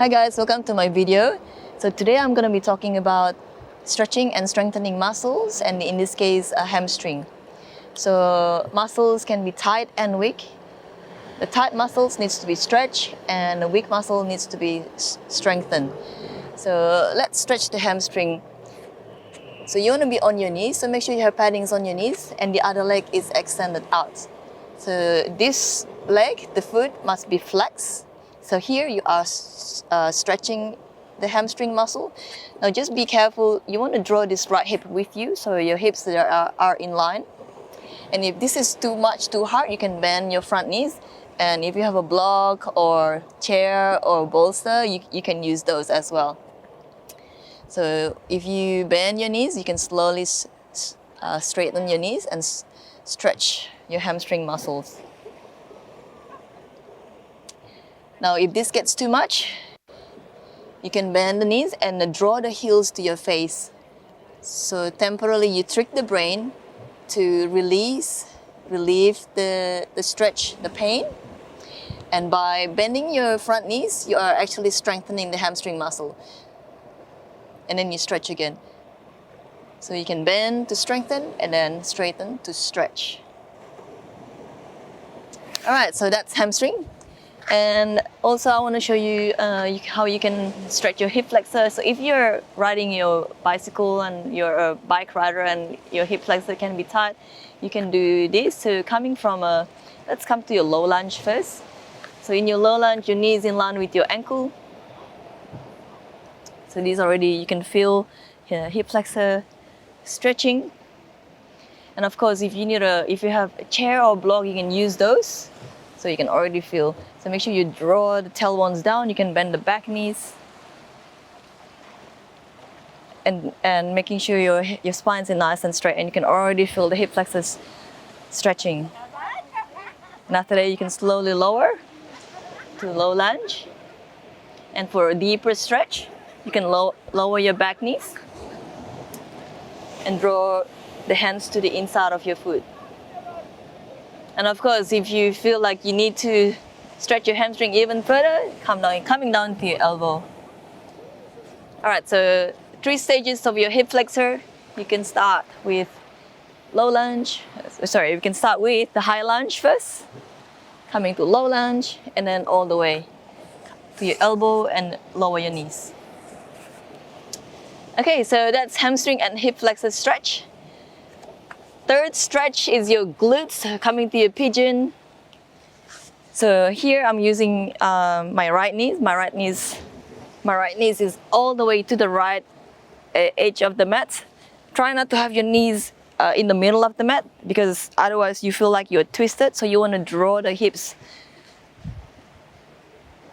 Hi guys, welcome to my video. So today I'm going to be talking about stretching and strengthening muscles, and in this case a hamstring. So muscles can be tight and weak. The tight muscles needs to be stretched and the weak muscle needs to be strengthened. So let's stretch the hamstring. So you want to be on your knees, so make sure you have paddings on your knees and the other leg is extended out. So this leg, the foot, must be flexed. So here you are stretching the hamstring muscle. Now just be careful, you want to draw this right hip with you so your hips are in line. And if this is too much, too hard, you can bend your front knees. And if you have a block or chair or bolster, you can use those as well. So if you bend your knees, you can slowly straighten your knees and stretch your hamstring muscles. Now if this gets too much, you can bend the knees and draw the heels to your face. So temporarily you trick the brain to relieve the stretch, the pain. And by bending your front knees, you are actually strengthening the hamstring muscle. And then you stretch again. So you can bend to strengthen and then straighten to stretch. All right, so that's hamstring. And also I want to show you how you can stretch your hip flexor. So if you're riding your bicycle and you're a bike rider and your hip flexor can be tight, you can do this. So let's come to your low lunge first. So in your low lunge, your knee is in line with your ankle. So these already, you can feel your hip flexor stretching. And of course, if you have a chair or block, you can use those. So you can already feel. So make sure you draw the tailbones down. You can bend the back knees. And making sure your spine is nice and straight. And you can already feel the hip flexors stretching. And after that, you can slowly lower to low lunge. And for a deeper stretch, you can lower your back knees and draw the hands to the inside of your foot. And of course, if you feel like you need to stretch your hamstring even further, coming down to your elbow. All right, so 3 stages of your hip flexor. You can start with low lunge. Sorry, you can start with the high lunge first, coming to low lunge, and then all the way to your elbow and lower your knees. Okay, so that's hamstring and hip flexor stretch. Third stretch is your glutes, coming to your pigeon. So here I'm using my right knee. My right knee is all the way to the right edge of the mat. Try not to have your knees in the middle of the mat because otherwise you feel like you're twisted. So you want to draw the hips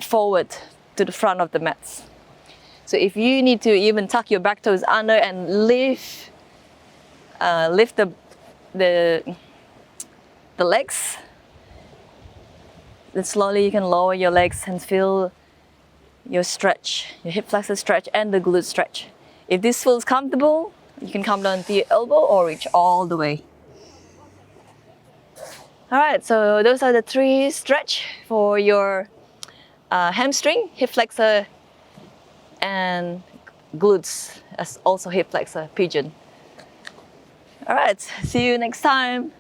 forward to the front of the mat. So if you need to even tuck your back toes under and lift the legs, then slowly you can lower your legs and feel your stretch, your hip flexor stretch and the glute stretch. If this feels comfortable, you can come down to your elbow or reach all the way. All right, so those are the 3 stretch for your hamstring, hip flexor, and glutes, as also hip flexor, pigeon. All right, see you next time.